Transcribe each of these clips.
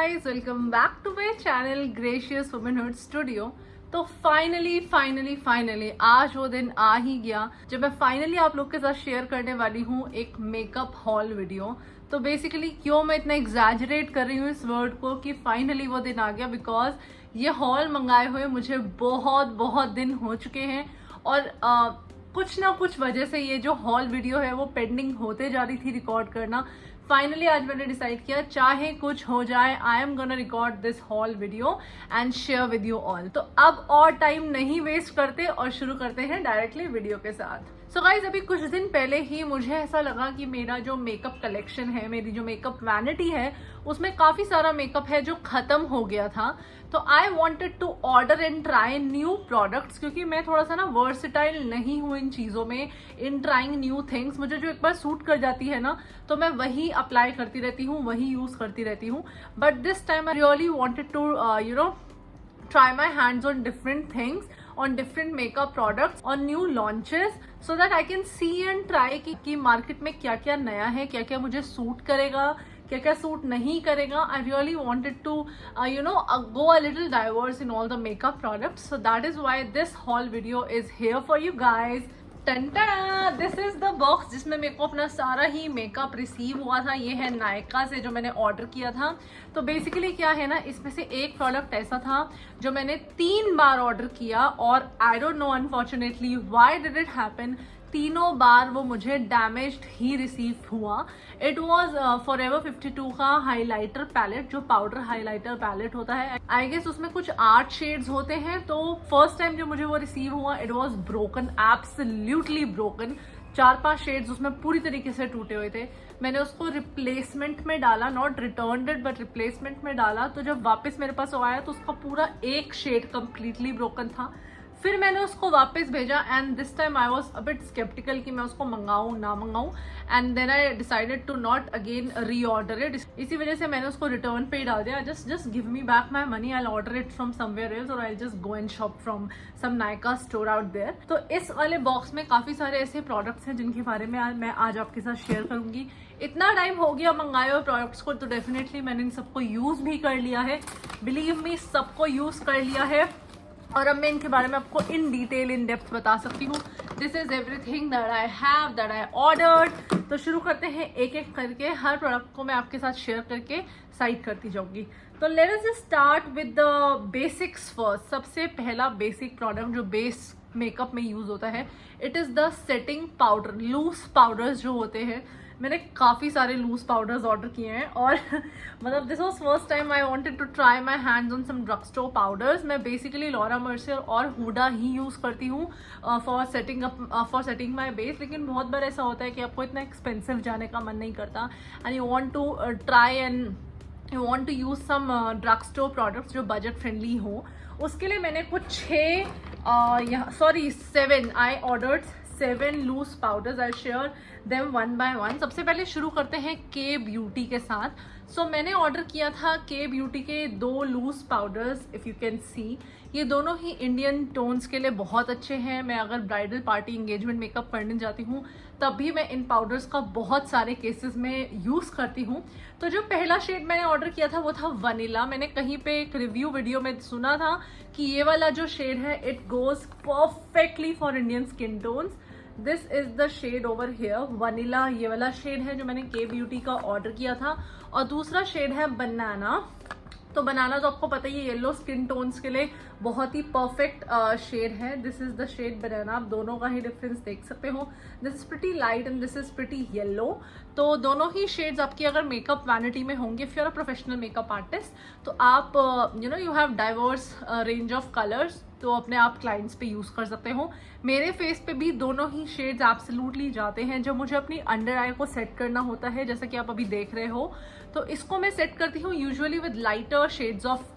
guys, welcome back to my channel Gracious Womanhood Studio। तो finally आज वो दिन आ ही गया जब मैं फाइनली आप लोग के साथ शेयर करने वाली हूँ एक मेकअप हॉल वीडियो। तो बेसिकली क्यों मैं इतना एग्जैजरेट कर रही हूँ इस वर्ड को कि फाइनली वो दिन आ गया, बिकॉज ये हॉल मंगाए हुए मुझे बहुत दिन हो चुके हैं और कुछ ना कुछ वजह से ये जो हॉल वीडियो है वो पेंडिंग होते जा रही थी रिकॉर्ड करना। फाइनली आज मैंने डिसाइड किया चाहे कुछ हो जाए I am gonna record this hall video and share with you all. तो अब और टाइम नहीं वेस्ट करते और शुरू करते हैं डायरेक्टली वीडियो के साथ। सो गाइज अभी कुछ दिन पहले ही मुझे ऐसा लगा कि मेरा जो मेकअप कलेक्शन है, मेरी जो मेकअप वैनिटी है, उसमें काफी सारा मेकअप है जो खत्म हो गया था। तो I wanted to order and try new products, क्योंकि मैं थोड़ा सा ना वर्सेटाइल नहीं हूँ इन चीज़ों में, इन ट्राइंग न्यू थिंग्स। मुझे जो एक बार सूट कर जाती है ना तो मैं वही अप्लाई करती रहती हूँ, वही यूज़ करती रहती हूँ। But this time I really wanted to try my hands on different things, on different makeup products, on new launches, so that I can see and try कि मार्केट में क्या क्या नया है, क्या क्या मुझे सूट करेगा, क्या क्या सूट नहीं करेगा। I really wanted to go a little diverse in all the makeup products, so that is why this haul video is here for you guys। This is the box जिसमें मेरे को अपना सारा ही मेकअप रिसीव हुआ था। ये है नायका से जो मैंने ऑर्डर किया था। तो बेसिकली क्या है ना, इसमें से एक प्रोडक्ट ऐसा था जो मैंने 3 बार ऑर्डर किया और आई don't no unfortunately why did it happen, तीनों बार वो मुझे डैमेज्ड ही रिसीव हुआ। इट वॉज फॉरएवर 52 का हाइलाइटर पैलेट, जो पाउडर हाइलाइटर पैलेट होता है। आई गेस उसमें कुछ 8 शेड्स होते हैं। तो फर्स्ट टाइम जो मुझे वो रिसीव हुआ it was broken, absolutely broken. 4-5 shades उसमें पूरी तरीके से टूटे हुए थे। मैंने उसको रिप्लेसमेंट में डाला, not return it but replacement में डाला। तो जब वापस मेरे पास वो आया तो उसका पूरा एक शेड कंप्लीटली ब्रोकन था। फिर मैंने उसको वापस भेजा and this time I was a bit skeptical कि मैं उसको मंगाऊं ना मंगाऊं, and then I decided to not again reorder it. इसी वजह से मैंने उसको रिटर्न पे ही डाल दिया। Just give me back my money, I order it from somewhere else और I just go and shop from some Nykaa store out there. तो इस वाले बॉक्स में काफी सारे ऐसे प्रोडक्ट्स हैं जिनके बारे में मैं आज आपके साथ शेयर करूंगी। इतना टाइम हो गया मंगाए हुए प्रोडक्ट्स को, तो डेफिनेटली मैंने इन सबको यूज भी कर लिया है। बिलीव मी, सबको यूज कर लिया है और अब मैं इनके बारे में आपको इन डिटेल इन डेप्थ बता सकती हूँ। This is everything that I have, that I ordered. तो शुरू करते हैं एक एक करके, हर प्रोडक्ट को मैं आपके साथ शेयर करके साइड करती जाऊंगी। तो let us start with the basics first. सबसे पहला बेसिक प्रोडक्ट जो बेस मेकअप में यूज होता है, it is the setting powder. Loose powders जो होते हैं, मैंने काफ़ी सारे लूज पाउडर्स ऑर्डर किए हैं और मतलब this was first time I wanted to try my hands on some drug store powders. मैं बेसिकली लॉरा मर्सियर और हुडा ही यूज़ करती हूँ फॉर सेटिंग माय बेस। लेकिन बहुत बार ऐसा होता है कि आपको इतना एक्सपेंसिव जाने का मन नहीं करता and you want to try and you want to use some drug store products जो बजट फ्रेंडली हो। उसके लिए मैंने कुछ 7 I ordered 7 loose powders. I share them one by one. सबसे पहले शुरू करते हैं के ब्यूटी के साथ। सो मैंने ऑर्डर किया था के ब्यूटी के 2 loose powders, if you can see. ये दोनों ही इंडियन टोन्स के लिए बहुत अच्छे हैं। मैं अगर ब्राइडल पार्टी इंगेजमेंट मेकअप करने जाती हूँ तब भी मैं इन पाउडर्स का बहुत सारे केसेस में यूज़ करती हूँ। तो जो पहला शेड मैंने ऑर्डर किया था वो था वनीला। मैंने कहीं पे एक रिव्यू वीडियो में सुना था कि ये वाला जो शेड है it goes perfectly for Indian skin tones. This is the shade over here, vanilla. ये वाला शेड है जो मैंने के ब्यूटी का ऑर्डर किया था। और दूसरा शेड है बनाना। तो बनाना तो आपको पता ही है, येलो स्किन टोन्स के लिए बहुत ही परफेक्ट शेड है। दिस इज द शेड बनाना। आप दोनों का ही डिफरेंस देख सकते हो। This is pretty light and this is pretty yellow. तो दोनों ही शेड्स आपकी अगर मेकअप वैनिटी में होंगे, if you are a professional makeup artist, तो आप you have diverse range of colours, तो अपने आप क्लाइंट्स पे यूज कर सकते हो। मेरे फेस पे भी दोनों ही शेड्स एब्सोल्युटली जाते हैं। जब मुझे अपनी अंडर आई को सेट करना होता है, जैसा कि आप अभी देख रहे हो, तो इसको मैं सेट करती हूँ usually with lighter shades of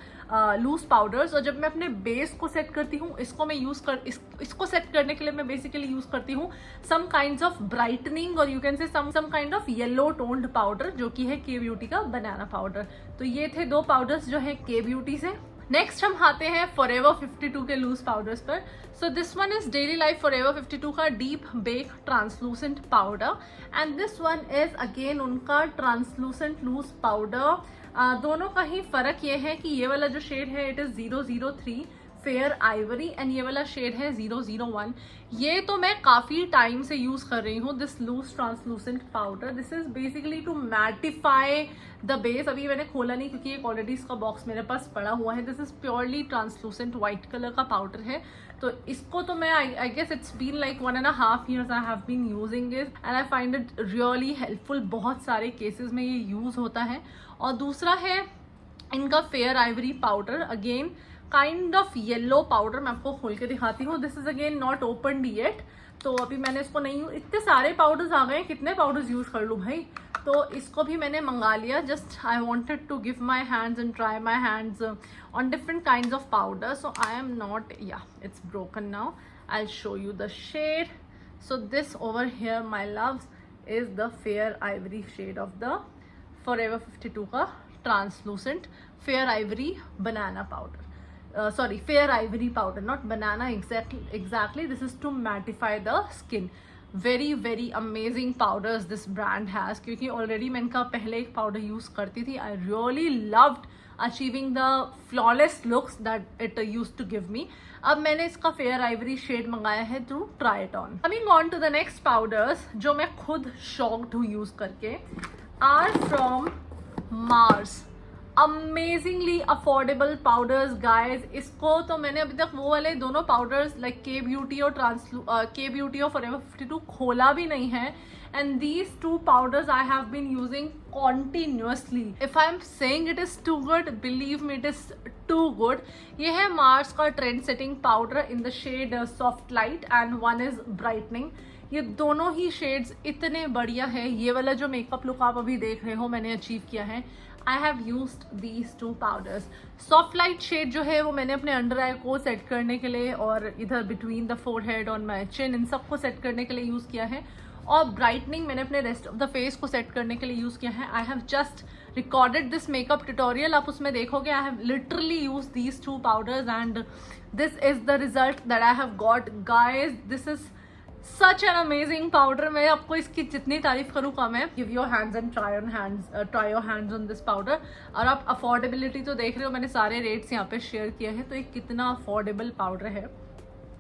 loose powders. और जब मैं अपने बेस को सेट करती हूँ, इसको मैं इसको सेट करने के लिए मैं बेसिकली यूज करती हूँ सम काइंड्स ऑफ ब्राइटनिंग और you can say some kind of yellow toned powder, जो कि है के ब्यूटी का बनाना पाउडर। तो ये थे 2 पाउडर्स जो है के ब्यूटी से। नेक्स्ट हम आते हैं फॉरएवर 52 के लूज पाउडर्स पर। So this one is Daily Life Forever 52 का deep bake translucent powder and this one is again उनका ट्रांसलूसेंट लूज पाउडर दोनों का ही फर्क ये है कि ये वाला जो शेड है it is 003 fair Ivory and ये वाला शेड है 001। ये तो मैं काफी टाइम से यूज कर रही हूँ this loose translucent powder. This is basically to mattify the base. अभी मैंने खोला नहीं क्योंकि एक ऑलरेडी इसका बॉक्स मेरे पास पड़ा हुआ है। This is purely translucent white colour का पाउडर है। तो इसको तो मैं I guess it's been like 1.5 years I have been using it and I find it really helpful. बहुत सारे केसेस में ये यूज होता है। और दूसरा है इनका fair ivory powder, again kind of yellow powder. मैं आपको खोल के दिखाती हूँ। This is again not opened yet, तो अभी मैंने इसको नहीं, इतने सारे पाउडर्स आ गए, कितने पाउडर्स यूज कर लूँ भाई। तो इसको भी मैंने मंगा लिया। Just I wanted to give my hands and try my hands on different kind of powder. So I am not, yeah it's broken now. I show you the shade. So this over here my loves is the fair ivory shade of the Forever 52 का translucent fair ivory banana powder, sorry fair ivory powder, not banana exactly. This is to mattify the skin. Very very amazing powders this brand has, क्योंकि already मैं इनका पहले एक powder use करती थी। I really loved achieving the flawless looks that it use to give me. अब मैंने इसका फेयर आइवरी शेड मंगाया है through try it on. Coming on to the next powders जो मैं खुद शॉक्ड हूँ यूज करके, are from Mars. Amazingly affordable powders guys. इसको तो मैंने अभी तक वो वाले दोनों पाउडर्स लाइक के ब्यूटी और के ब्यूटी और Forever 52 खोला भी नहीं है। and these two powders I have been using continuously. If I am saying it is too good, believe me it is too good. ये है Mars का trend setting powder in the shade soft light and one is brightening. ये दोनों ही shades इतने बढ़िया है। ये वाला जो मेकअप लुक आप अभी देख रहे हो मैंने अचीव किया है। I have used these two powders. Soft light shade जो है वो मैंने अपने अंडर आई को सेट करने के लिए और इधर between the forehead on my chin, इन सबको सेट करने के लिए यूज किया है। और ब्राइटनिंग मैंने अपने रेस्ट ऑफ द फेस को सेट करने के लिए यूज किया है। I have just recorded this makeup tutorial, आप उसमें देखोगे। I have literally use these two powders and this is the result that I have got guys. This is such an amazing powder. मैं आपको इसकी जितनी तारीफ करूँ कम है। Give your hands and try your hands on this powder. और आप affordability तो देख रहे हो, मैंने सारे रेट्स यहाँ पे शेयर किए हैं, तो ये कितना अफोर्डेबल पाउडर है।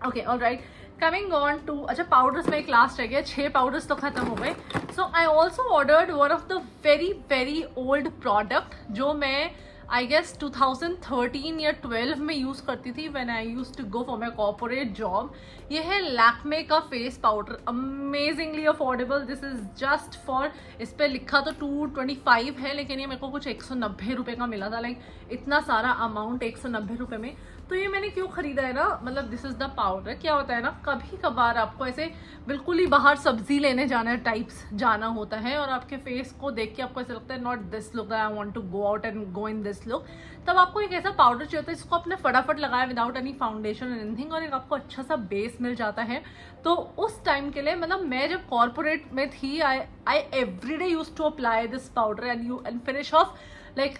Okay alright, coming on to, अच्छा पाउडर्स में एक लास्ट रह गया, 6 पाउडर्स तो खत्म हो गए। So I also ordered one of the very very old product जो मैं आई गेस 2013 या 12 में यूज करती थी when I use to go for my corporate job. ये है लैक्मे का face powder, amazingly affordable. This is just for, इस पे लिखा तो 225 है लेकिन ये मेरे को कुछ 190 रुपये का मिला था। लाइक इतना सारा अमाउंट 190 रुपये में। तो ये मैंने क्यों खरीदा है ना, मतलब दिस इज द पाउडर। क्या होता है ना, कभी कभार आपको ऐसे बिल्कुल ही बाहर सब्जी लेने जाना टाइप्स जाना होता है और आपके फेस को देख के आपको ऐसा लगता है not this look, I want to go out and go in this look. तब आपको एक ऐसा पाउडर चाहिए होता है जिसको आपने फटाफट लगाया without any foundation and anything, और एक आपको अच्छा सा बेस मिल जाता है। तो उस टाइम के लिए, मतलब मैं जब कॉर्पोरेट में थी, I everyday use to apply this powder and finish off, like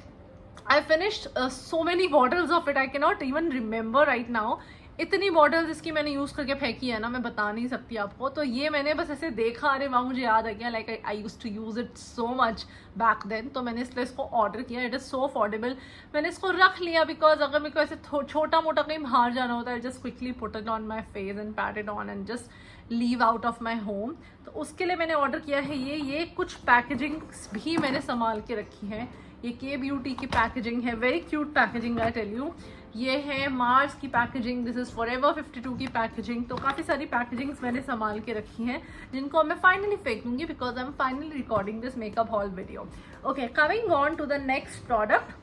I finished so many bottles of it. I cannot even remember right now. इतनी बॉटल्स इसकी मैंने यूज करके फेंकी है ना, मैं बता नहीं सकती आपको। तो ये मैंने बस ऐसे देखा, अरे वाह मुझे याद आ गया, like I use to use it so much back then. तो मैंने इसलिए इसको ऑर्डर किया। It is so affordable. मैंने इसको रख लिया बिकॉज अगर मेरे को ऐसे छोटा मोटा कहीं बाहर जाना होता है, just quickly put it on my face and PAT it on and just leave out of my home. तो उसके लिए मैंने ऑर्डर किया है ये कुछ पैकेजिंग भी मैंने संभाल के रखी है। ये के ब्यूटी की पैकेजिंग है, very cute packaging I tell you. ये है मार्स की पैकेजिंग, दिस इज फॉरएवर 52 की पैकेजिंग। तो काफ़ी सारी पैकेजिंग्स मैंने संभाल के रखी हैं जिनको मैं फाइनली फेंक दूंगी because I am finally recording this makeup haul video. Okay, coming on to the next product,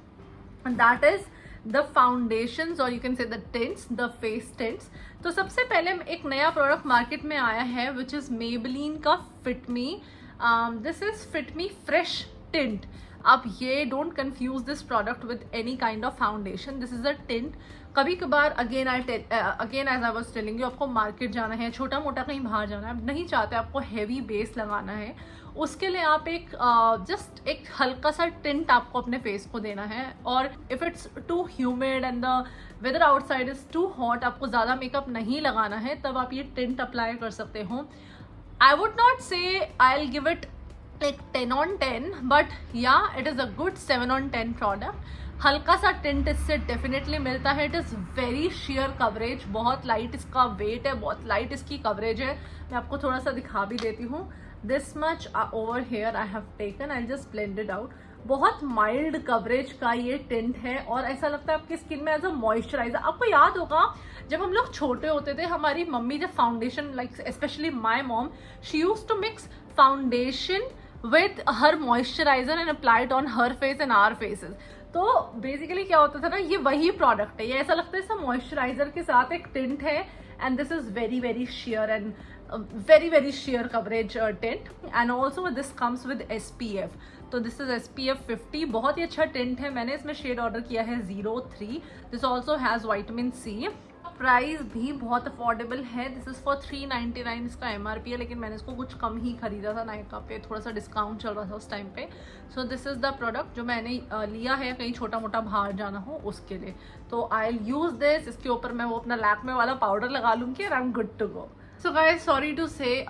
that is the foundations or you can say the tints, the face tints. तो सबसे पहले एक नया प्रोडक्ट मार्केट में आया है which is Maybelline का Fit Me. This is Fit Me fresh tint. अब ये don't confuse this product with any kind of foundation, this is a tint. कभी कभार again as I was telling you, आपको market जाना है, छोटा मोटा कहीं बाहर जाना है, नहीं चाहते आपको हैवी बेस लगाना है, उसके लिए आप जस्ट एक हल्का सा टिंट आपको अपने फेस को देना है। और if it's too humid and the weather outside is too hot, आपको ज़्यादा मेकअप नहीं लगाना है, तब आप ये टिंट अप्लाई कर सकते हो। आई वुड नॉट से I will give it like 10 on 10, but yeah, it is a good 7 on 10 product. हल्का सा टिंट इससे डेफिनेटली मिलता है. It is very share coverage, बहुत लाइट इसका वेट है, बहुत लाइट इसकी कवरेज है. मैं आपको थोड़ा सा दिखा भी देती हूँ. This much over here I have taken, I just blend it out. बहुत माइल्ड कवरेज का ये टिंट है और ऐसा लगता है आपकी स्किन में एज अ मॉइस्चराइजर. आपको याद होगा जब हम लोग छोटे होते थे, हमारी मम्मी जब foundation, like specially my mom, she use to mix foundation with her moisturizer and applied on her face and our faces. तो बेसिकली क्या होता था ना, ये वही प्रोडक्ट है. ये ऐसा लगता है सब मॉइस्चराइजर के साथ एक टिंट है. And this is very very share and very share coverage tint. And also this comes with SPF. तो दिस इज SPF 50. बहुत ही अच्छा टिंट है. मैंने इसमें शेड ऑर्डर किया है 03. This also has vitamin C. Price भी बहुत अफोर्डेबल है. दिस इज़ फॉर 399 इसका MRP है, लेकिन मैंने इसको कुछ कम ही खरीदा था. नायका पे थोड़ा सा डिस्काउंट चल रहा था उस टाइम पे. सो दिस इज़ द प्रोडक्ट जो मैंने लिया है कहीं छोटा मोटा बाहर जाना हो उसके लिए. तो आई विल यूज़ दिस. इसके ऊपर मैं वो अपना लैक्मे वाला पाउडर लगा लूँगी and I am good to go. So guys, sorry to say,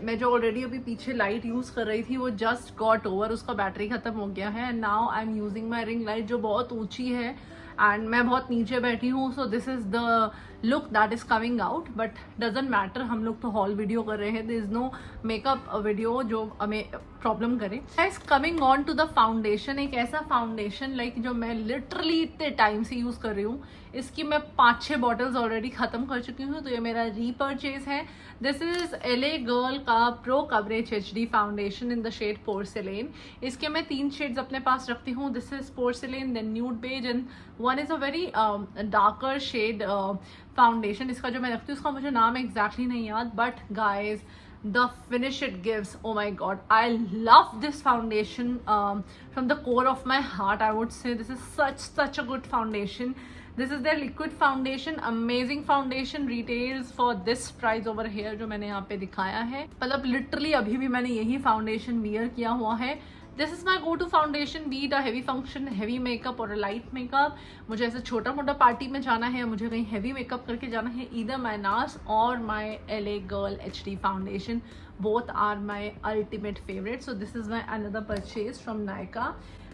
मैं जो ऑलरेडी अभी पीछे लाइट यूज़ कर रही थी वो जस्ट गॉट ओवर. उसका बैटरी खत्म हो गया है. And now I am using my ring light जो बहुत ऊंची है एंड मैं बहुत नीचे बैठी हूँ. So this is the look that is coming out, but doesn't matter. हम लोग तो हॉल वीडियो कर रहे हैं. This is no makeup video जो हमें प्रॉब्लम करे. Guys, coming on to the foundation. एक ऐसा फाउंडेशन लाइक जो मैं लिटरली इतने टाइम से यूज कर रही हूँ. इसकी मैं 5-6 बॉटल्स ऑलरेडी खत्म कर चुकी हूँ. तो ये मेरा रीपर्चेज है. दिस इज LA गर्ल का pro coverage HD foundation in the shade porcelain. इसके मैं 3 शेड्स अपने पास रखती हूँ. This is porcelain, then nude beige and one is a very darker shade foundation. इसका जो मैं रखती हूँ उसका मुझे नाम एग्जैक्टली नहीं याद, but guys the finish it gives, oh my god, I love this foundation from the core of my heart. I would say this is such a good foundation. This is their liquid foundation, amazing foundation. Retails for this price over here जो मैंने यहाँ पे दिखाया है. मतलब literally अभी भी मैंने यही foundation wear किया हुआ है. This is my go to foundation, be the heavy function, heavy makeup और लाइट मेकअप. मुझे ऐसे छोटा मोटा पार्टी में जाना है, मुझे कहीं हैवी मेकअप करके जाना है, ईदर माई नास और my LA girl HD foundation. Both are my ultimate favourite. So this is my another purchase from Nykaa.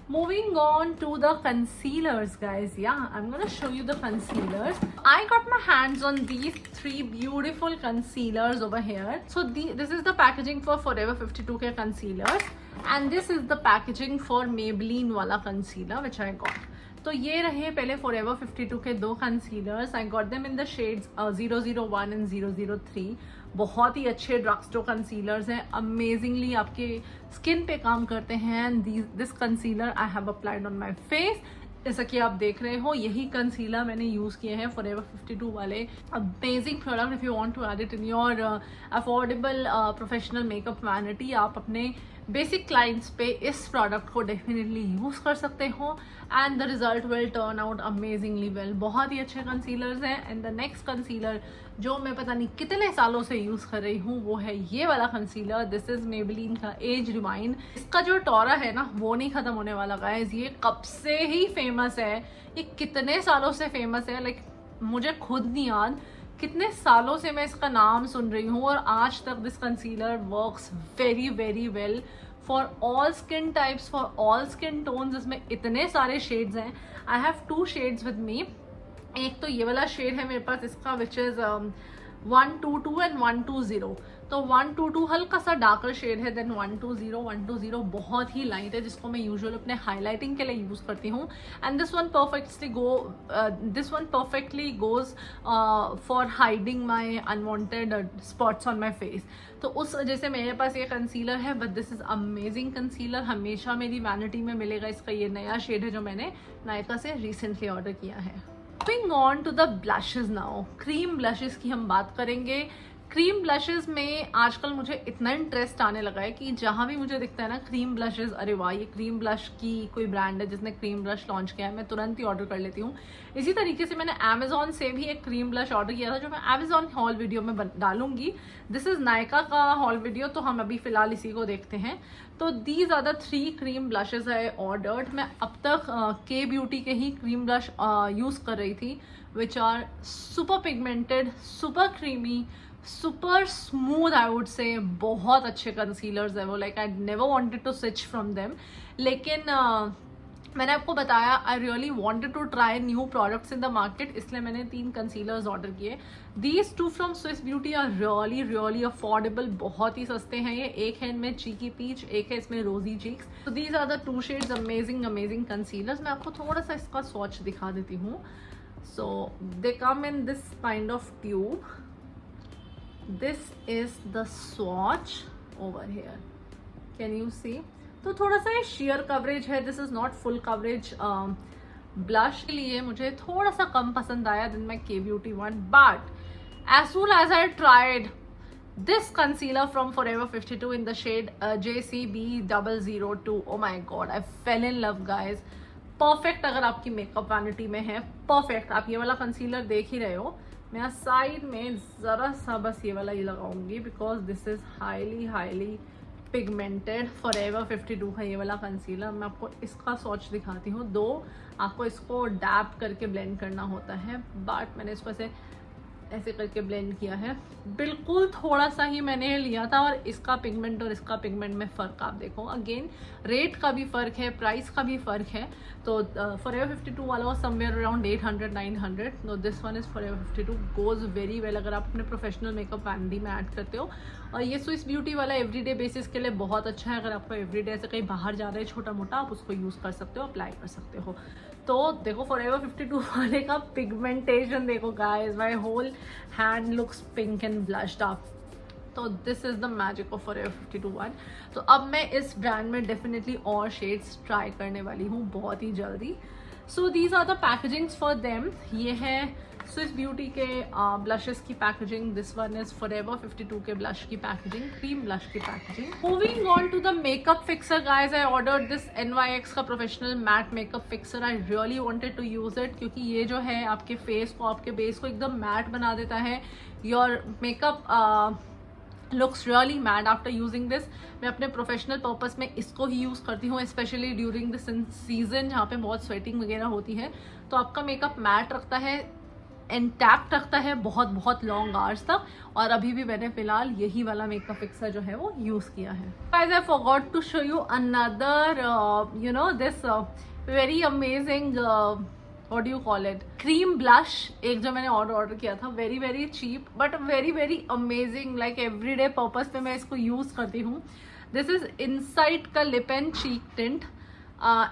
Moving on to the concealers, guys. Yeah, I'm gonna show you the concealers. I got my hands on these 3 beautiful concealers over here. So this is the packaging for Forever 52 के concealers, and this is the packaging for Maybelline वाला concealer which I got. तो ये रहे पहले Forever 52 के 2 concealers. I got them in the shades 001 and 003. बहुत ही अच्छे drug store concealers हैं. अमेजिंगली आपके स्किन पे काम करते हैं. This concealer I have applied on my face. जैसा कि आप देख रहे हो, यही कंसीलर मैंने यूज़ किए हैं Forever 52 वाले. Amazing product. If you want to add it in your affordable professional makeup vanity, आप अपने बेसिक क्लाइंट्स पे इस प्रोडक्ट को डेफिनेटली यूज़ कर सकते हो and the result will turn out amazingly well. बहुत ही अच्छे कंसीलर्स हैं. एंड द नेक्स्ट कंसीलर जो मैं पता नहीं कितने सालों से यूज़ कर रही हूँ वो है ये वाला कंसीलर. दिस इज़ Maybelline का एज रिवाइंड. इसका जो टॉरा है ना वो नहीं ख़त्म होने वाला गाइस. ये कब से ही फेमस है, ये कितने सालों से फेमस है. लाइक मुझे खुद नहीं याद कितने सालों से मैं इसका नाम सुन रही हूँ और आज तक this concealer works very very well for all skin types, for all skin tones. इसमें इतने सारे शेड्स हैं. I have 2 shades with me. एक तो ये वाला शेड है मेरे पास इसका विच इज़ 122 एंड 120. तो 122 हल्का सा डार्कर शेड है. देन 120 बहुत ही लाइट है जिसको मैं यूजुअली अपने हाईलाइटिंग के लिए यूज़ करती हूँ. And this one perfectly goes for hiding my unwanted spots on my face. तो उस वजह से मेरे पास ये कंसीलर है. But this is amazing concealer. हमेशा मेरी वैनिटी में मिलेगा. इसका ये नया शेड है जो मैंने नायका से रिसेंटली ऑर्डर किया है. Moving on to the blushes now. Cream blushes की हम बात करेंगे. क्रीम ब्लशेस में आजकल मुझे इतना इंटरेस्ट आने लगा है कि जहाँ भी मुझे दिखता है ना क्रीम ब्लशेस, अरे वाह ये क्रीम ब्लश की कोई ब्रांड है जिसने क्रीम ब्लश लॉन्च किया है, मैं तुरंत ही ऑर्डर कर लेती हूँ. इसी तरीके से मैंने अमेजोन से भी एक क्रीम ब्लश ऑर्डर किया था जो मैं अमेजोन हॉल वीडियो में डालूंगी. दिस इज़ नायका का हॉल वीडियो, तो हम अभी फिलहाल इसी को देखते हैं. तो these are the 3 cream blushes I ordered. मैं अब तक के ब्यूटी के ही क्रीम ब्लश यूज़ कर रही थी which are super pigmented, super creamy, super smooth, I would say बहुत अच्छे कंसीलर्स है वो, like I never wanted to switch from them, लेकिन मैंने आपको बताया I really wanted to try new products in the market, इसलिए मैंने 3 कंसीलर्स ऑर्डर किए। These 2 from Swiss Beauty are really really affordable, बहुत ही सस्ते हैं ये। एक है इनमें चीकी पीच, एक है इसमें रोजी चीक्स। तो these are the 2 shades amazing amazing concealers. मैं आपको थोड़ा सा इसका स्वॉच दिखा देती हूँ। So they come in this kind of tube, this is the swatch over here, can you see. तो थोड़ा सा ये शेयर कवरेज है, this is not full coverage. Blush के लिए मुझे थोड़ा सा कम पसंद आया then my Kay Beauty one, but as soon as I tried this concealer from Forever 52 in the shade JCB002, oh my god, I fell in love guys। Perfect अगर आपकी makeup vanity में है, परफेक्ट। आप ये वाला concealer देख ही रहे हो, मैं साइड में जरा सा बस ये वाला ही लगाऊंगी because this is highly highly pigmented. Forever 52 का ये वाला कंसीलर। मैं आपको इसका स्वॉच दिखाती हूँ। दो आपको इसको डैप करके ब्लेंड करना होता है, बट मैंने इसको ऐसे करके ब्लेंड किया है। बिल्कुल थोड़ा सा ही मैंने लिया था, और इसका पिगमेंट और इसका पिगमेंट में फ़र्क आप देखो। अगेन रेट का भी फ़र्क है, प्राइस का भी फ़र्क है। तो फॉरएवर 52 वाला वो somewhere around 800-900। No this one is Forever 52, goes very well अगर आप अपने प्रोफेशनल मेकअप वैनिटी में ऐड करते हो। और ये स्विस ब्यूटी वाला एवरीडे बेसिस के लिए बहुत अच्छा है। अगर आपको एवरीडे से कहीं बाहर जा रहे हैं छोटा मोटा, आप उसको यूज़ कर सकते हो, अप्लाई कर सकते हो। तो देखो फॉरएवर 52 वाले का पिगमेंटेशन देखो guys, my whole hand looks pink and blushed up. तो this is the magic of Forever 52 one. तो अब मैं इस ब्रांड में डेफिनेटली और शेड्स ट्राई करने वाली हूँ बहुत ही जल्दी। So these are the packagings for them. ये है स्विस ब्यूटी के ब्लशेस की packaging, this one is Forever 52 के ब्लश की पैकेजिंग, क्रीम ब्लश की packaging. Moving on to the makeup fixer guys, I ordered this NYX का professional matte makeup fixer. I really wanted to use it, क्योंकि ये जो है आपके face को, आपके बेस को एकदम मैट बना देता है। Your makeup looks really matte after using this. मैं अपने प्रोफेशनल पर्पस में इसको ही यूज़ करती हूँ, स्पेशली ड्यूरिंग दिस सीजन जहाँ पे बहुत स्वेटिंग वगैरह होती है। तो आपका मेकअप मैट रखता है, इंटैक्ट रखता है बहुत बहुत लॉन्ग आवर्स तक। और अभी भी मैंने फिलहाल यही वाला मेकअप फिक्सर जो है वो यूज़ किया है। Guys I forgot to show you another you know this very amazing what do you call it, cream blush. एक जो मैंने ऑर्डर किया था, very very cheap but very very amazing, like everyday purpose पे मैं इसको यूज़ करती हूँ। दिस इज इनसाइट का lip and cheek tint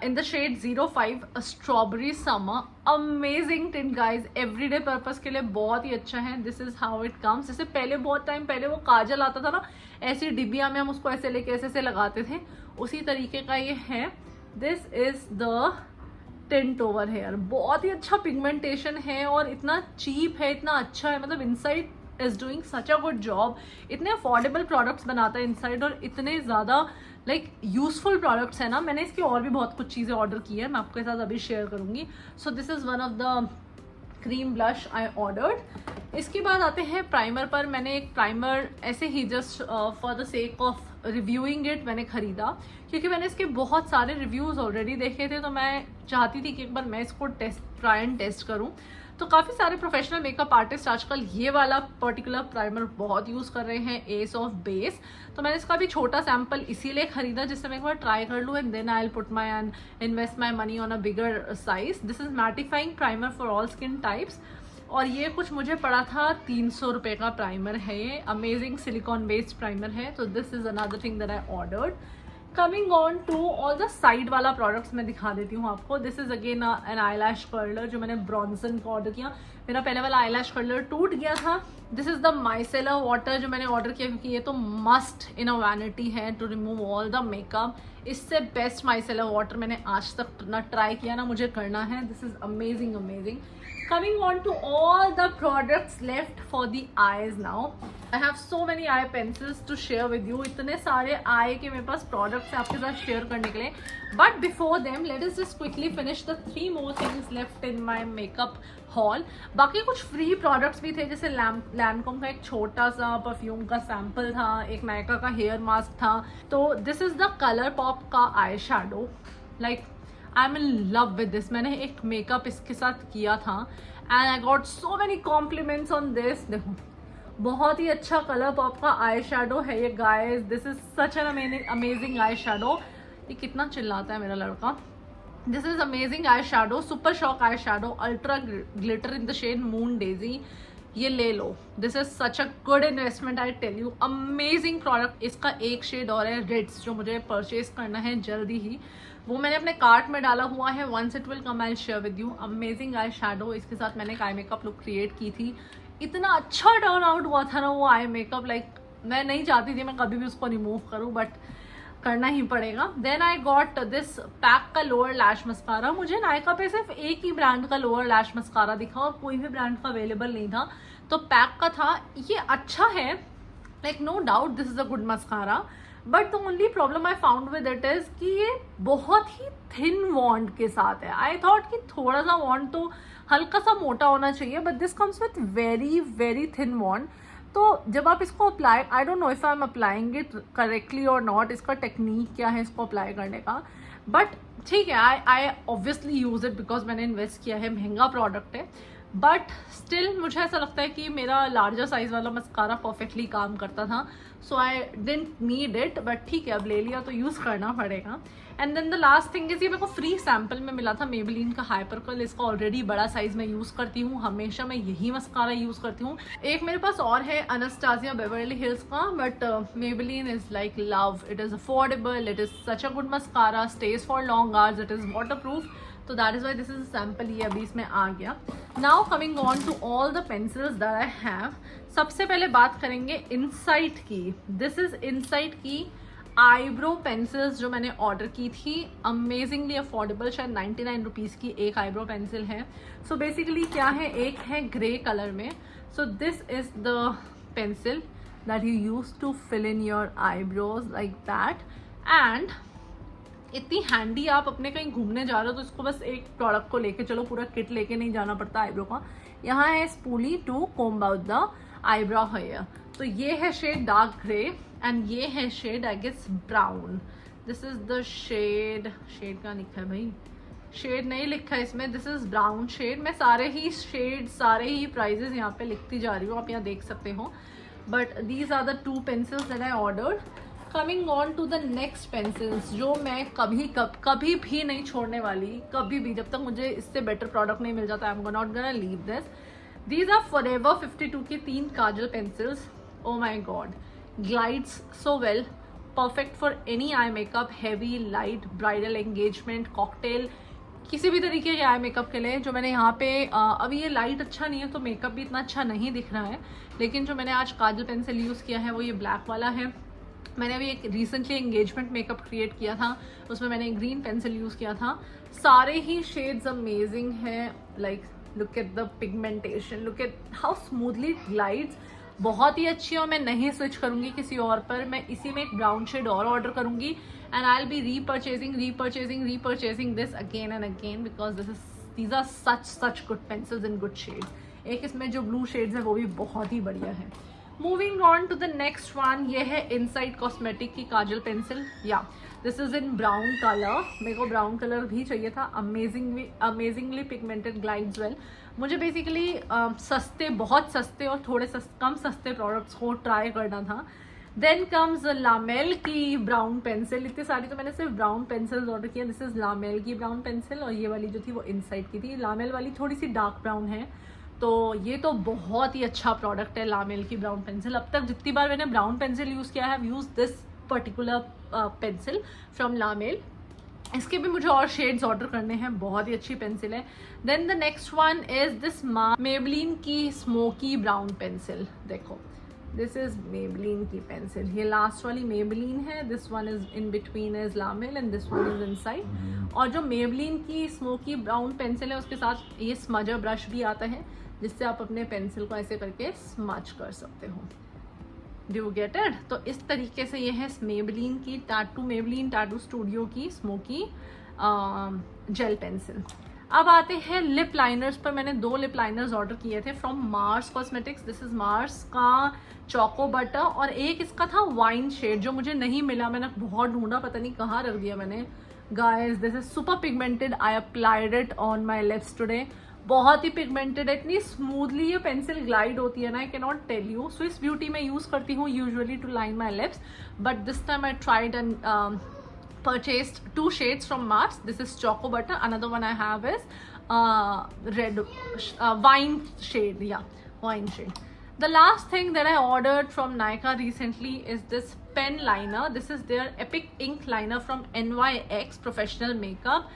in the shade 05 strawberry summer. Amazing tint guys, everyday purpose के लिए बहुत ही अच्छा है। This is how it comes. जैसे पहले बहुत टाइम पहले वो काजल आता था ना, ऐसी डिब्बिया में हम उसको ऐसे लेके ऐसे लगाते थे, उसी तरीके का ये है। This is the tint over here. बहुत ही अच्छा पिगमेंटेशन है और इतना चीप है, इतना अच्छा है। मतलब inside is doing such a good job. इतने अफोर्डेबल प्रोडक्ट्स बनाता है इनसाइड, और इतने ज़्यादा लाइक यूजफुल प्रोडक्ट्स है ना। मैंने इसकी और भी बहुत कुछ चीज़ें ऑर्डर की है, मैं आपके साथ अभी शेयर करूंगी। सो this is one of the cream blush I ordered. इसके बाद आते हैं प्राइमर पर। मैंने एक प्राइमर ऐसे ही just for the sake of reviewing it मैंने खरीदा, क्योंकि मैंने इसके बहुत सारे रिव्यूज़ ऑलरेडी देखे थे। तो मैं चाहती थी कि एक बार मैं इसको ट्राई एंड टेस्ट करूँ। तो काफ़ी सारे प्रोफेशनल मेकअप आर्टिस्ट आजकल ये वाला पर्टिकुलर प्राइमर बहुत यूज़ कर रहे हैं, एस ऑफ बेस। तो मैंने इसका भी छोटा सैम्पल इसीलिए खरीदा जिससे मैं एक बार ट्राई कर लूँ, and then I will put my and invest my money on a bigger size. This is mattifying primer for all skin types, और ये कुछ मुझे पड़ा था 300 रुपये का प्राइमर है ये। अमेजिंग सिलिकॉन बेस्ड प्राइमर है। तो this is another thing that I ordered. Coming on to all the side वाला प्रोडक्ट्स मैं दिखा देती हूँ आपको। This is again an eye lash curler जो मैंने ब्रॉन्सन का ऑर्डर किया। मेरा पहले वाला आई लैश कर्लर टूट गया था। This is the micellar water जो मैंने ऑर्डर किया, क्योंकि ये तो मस्ट इन अ वैनिटी है to remove all the makeup. इससे बेस्ट माइसेलर वाटर मैंने आज तक ना ट्राई किया ना मुझे करना है। This is amazing amazing. Coming on to all the products left for the eyes now. I have so many eye pencils to share with you. इतने सारे eye के मेरे पास products हैं आपके साथ share करने के लिए. But before them, let us just quickly finish the 3 more things left in my makeup haul. बाकी कुछ free products भी थे, जैसे Lancome का एक छोटा सा perfume का sample था, एक नायका का hair mask था। तो this is the ColourPop का eye shadow. Like I am in love with this. मैंने एक मेकअप इसके साथ किया था and I got so many compliments on this. देखो बहुत ही अच्छा कलर पॉप का आई शेडो है ये guys. This is such an amazing eye shadow. ये कितना चिल्लाता है मेरा लड़का। This is amazing eye shadow, super shock eye shadow, ultra glitter in the shade moon daisy. ये ले लो, this is such a good investment, I tell you. Amazing product. इसका एक शेड और है रेड्स, जो मुझे परचेज करना है जल्दी ही, वो मैंने अपने कार्ट में डाला हुआ है। Once it will come I share with you. Amazing eye shadow, इसके साथ मैंने एक आई मेकअप लुक क्रिएट की थी। इतना अच्छा टर्न आउट हुआ था ना वो आई मेकअप, लाइक मैं नहीं चाहती थी मैं कभी भी उसको रिमूव करूँ, बट करना ही पड़ेगा। Then I got this pack का लोअर लैश मस्कारा। मुझे नायका पे सिर्फ एक ही ब्रांड का लोअर लैश मस्कारा दिखा और कोई भी ब्रांड का अवेलेबल नहीं था, तो पैक का था। ये अच्छा है, like no doubt this is a good mascara, but the only problem I found with it is कि ये बहुत ही थिन वॉन्ड के साथ है। आई थॉट कि थोड़ा सा वॉन्ड तो हल्का सा मोटा होना चाहिए, but this comes with very very thin wand. तो जब आप इसको apply, I don't know if I am applying it correctly or not, इसका टेक्निक क्या है इसको अप्लाई करने का, बट ठीक है। I obviously use it because मैंने इन्वेस्ट किया है, महंगा प्रोडक्ट है, बट स्टिल मुझे ऐसा लगता है कि मेरा लार्जर साइज वाला मस्कारा परफेक्टली काम करता था, so I didn't need it, but ठीक है अब ले लिया तो यूज करना पड़ेगा। And then the last thing is, ये मेरे को फ्री सैम्पल में मिला था मेबेलिन का हाइपर कर्ल। इसका ऑलरेडी बड़ा साइज मैं यूज करती हूँ, हमेशा मैं यही मस्कारा यूज करती हूँ। एक मेरे पास और है अनास्टासिया बेवर्ली हिल्स का, but Maybelline is like love. It is affordable, it is such a good mascara, stays for long hours, it is water proof, तो that is why this is a sample. ये अभी इसमें आ गया। Now coming on to all the pencils that I have. सबसे पहले बात करेंगे इनसाइट की। दिस इज इनसाइट की आईब्रो पेंसिल्स जो मैंने ऑर्डर की थी, अमेजिंगली अफोर्डेबल, शायद 99 रुपीज़ की एक आईब्रो पेंसिल है। सो बेसिकली क्या है, एक है ग्रे कलर में। So this is the pencil that you use to fill in your eyebrows like that, and इतनी हैंडी। आप अपने कहीं घूमने जा रहे हो तो इसको बस एक प्रोडक्ट को लेके चलो, पूरा किट लेके नहीं जाना पड़ता आईब्रो का। यहाँ है spoolie to comb out the eyebrow hair. तो ये है शेड डार्क ग्रे एंड ये है shade I guess brown. This is the shade का लिखा है भाई, शेड नहीं लिखा है इसमें, दिस इज ब्राउन शेड। मैं सारे ही शेड, सारे ही प्राइजेस यहाँ पे लिखती जा रही हूँ, आप यहाँ देख सकते हो। But these are the two pencils that I ordered. Coming on to the next pencils, जो मैं कभी भी नहीं छोड़ने वाली, कभी भी, जब तक मुझे इससे बेटर प्रोडक्ट नहीं मिल जाता। I am not gonna leave this. These are Forever 52 की 3 kajal pencils. Oh my god, glides so well, perfect for any eye makeup, heavy, light, bridal, engagement, cocktail, किसी भी तरीके के आई मेकअप के लिए। जो मैंने यहाँ पे अभी ये लाइट अच्छा नहीं है तो मेकअप भी इतना अच्छा नहीं दिख रहा है, लेकिन जो मैंने आज काजल पेंसिल यूज़ किया है वो ये ब्लैक वाला है। मैंने अभी एक रिसेंटली एंगेजमेंट मेकअप क्रिएट किया था, उसमें मैंने एक ग्रीन पेंसिल यूज़ किया था। सारे ही शेड्स अमेजिंग हैं, like look at the pigmentation, look at how smoothly it glides. बहुत ही अच्छी है और मैं नहीं स्विच करूंगी किसी और पर। मैं इसी में एक ब्राउन शेड और ऑर्डर करूंगी and I will be repurchasing this again and again because these are such good pencils in good shades. एक इसमें जो ब्लू शेड्स है वो भी बहुत ही बढ़िया है। Moving on to the next one, ये है इनसाइड कॉस्मेटिक की काजल पेंसिल। या this is in brown colour, मेरे को ब्राउन कलर भी चाहिए था। Amazingly pigmented, glides well. मुझे बेसिकली सस्ते, बहुत सस्ते और थोड़े कम सस्ते प्रोडक्ट्स को ट्राई करना था। देन कम्स लामेल की ब्राउन पेंसिल। इतनी सारी तो मैंने सिर्फ ब्राउन पेंसिल्स ऑर्डर किया। दिस इज लामेल की ब्राउन पेंसिल और ये वाली जो थी वो इनसाइड की थी। लामेल वाली थोड़ी सी डार्क ब्राउन है, तो ये तो बहुत ही अच्छा प्रोडक्ट है लामेल की ब्राउन पेंसिल। अब तक जितनी बार मैंने ब्राउन पेंसिल यूज़ किया है, use this particular pencil from Lamel. इसके भी मुझे और शेड्स ऑर्डर करने हैं, बहुत ही अच्छी पेंसिल है। Then the next one is this Maybelline की स्मोकी ब्राउन पेंसिल। देखो, दिस इज मेबेलिन की पेंसिल, ये लास्ट वाली मेबेलिन है। This one is in between is लामेल and this one is inside. और जो मेबेलिन की स्मोकी ब्राउन पेंसिल है उसके साथ ये स्मजर ब्रश भी आता है, जिससे आप अपने पेंसिल को ऐसे करके स्मच कर सकते हो। Do you get it? तो इस तरीके से ये है मेबेलिन की मेबेलिन टैटू स्टूडियो की स्मोकी जेल पेंसिल। अब आते हैं लिप लाइनर्स पर। मैंने 2 लिप लाइनर्स ऑर्डर किए थे from Mars cosmetics. This is Mars का चोको बटर और एक इसका था वाइन शेड जो मुझे नहीं मिला। मैंने बहुत ढूंढा, पता नहीं कहाँ रख दिया मैंने। Guys, this is super pigmented. I applied it on my lips today. बहुत ही पिगमेंटेड है, इतनी स्मूथली ये पेंसिल ग्लाइड होती है ना, I can not tell you. Swiss beauty में यूज करती हूँ usually to line my lips, but this time I tried and purchased 2 shades from Mars. This is Choco Butter. Another one I have is red wine shade. Yeah, wine shade. The last thing that I ordered from Nykaa recently is this pen liner. This is their Epic Ink Liner from NYX Professional Makeup.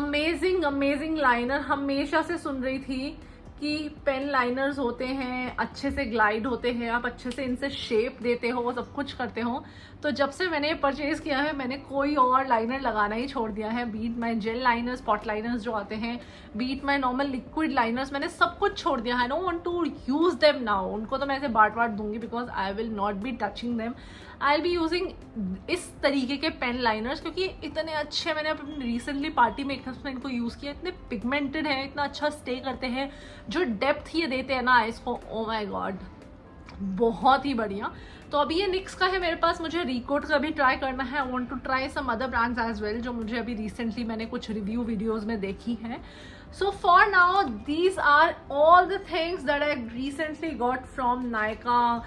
Amazing liner. हमेशा से सुन रही थी कि pen liners होते हैं, अच्छे से glide होते हैं, आप अच्छे से इनसे शेप देते हो, सब कुछ करते हो। तो जब से मैंने परचेज किया है, मैंने कोई और लाइनर लगाना ही छोड़ दिया है। Beat my gel liners, spot liners जो आते हैं, beat my normal liquid liners, मैंने सब कुछ छोड़ दिया है। I don't want to use them now. उनको तो मैं ऐसे बांट दूंगी because I will not be touching them. I will be using इस तरीके के पेन लाइनर्स, क्योंकि इतने अच्छे, मैंने अपनी रिसेंटली पार्टी मेकअप्स में इनको यूज़ किया, इतने पिगमेंटेड है, इतना अच्छा स्टे करते हैं, जो डेप्थ ये देते हैं ना इसको, ओ माय गॉड, बहुत ही बढ़िया। तो अभी ये निक्स का है मेरे पास, मुझे रिकोट का भी ट्राई करना है। I want to try some other brands as well, जो मुझे अभी रिसेंटली मैंने कुछ रिव्यू वीडियोस में देखी है। So for now, these are all the things that I recently got from Nykaa,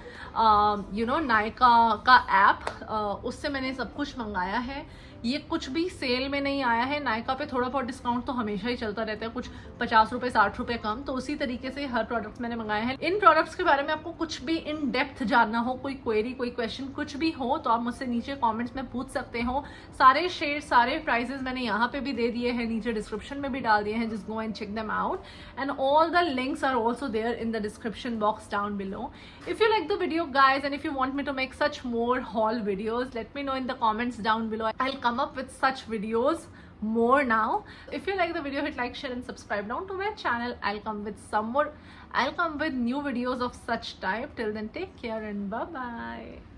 Nykaa का ऐप, उससे मैंने सब कुछ मंगाया है। ये कुछ भी सेल में नहीं आया है। नायका पे थोड़ा बहुत डिस्काउंट तो हमेशा ही चलता रहता है, कुछ 50 रुपए 60 रुपए कम, तो उसी तरीके से हर प्रोडक्ट मैंने मंगाया है। इन प्रोडक्ट्स के बारे में आपको कुछ भी इन डेप्थ जानना हो, कोई क्वेरी, कोई क्वेश्चन कुछ भी हो, तो आप मुझसे नीचे कमेंट्स में पूछ सकते हो। सारे शेड, सारे प्राइसेस मैंने यहाँ पे भी दे दिए हैं, नीचे डिस्क्रिप्शन में भी डाल दिए हैं, just go and check them out, and all the links are also there in the description box down below. If you like the video guys, and if you want me to make such more haul videos, let me know in the comments down below. I'll come up with such videos more now. If you like the video, hit like, share and subscribe down to my channel. I'll come with new videos of such type. Till then, take care and bye bye.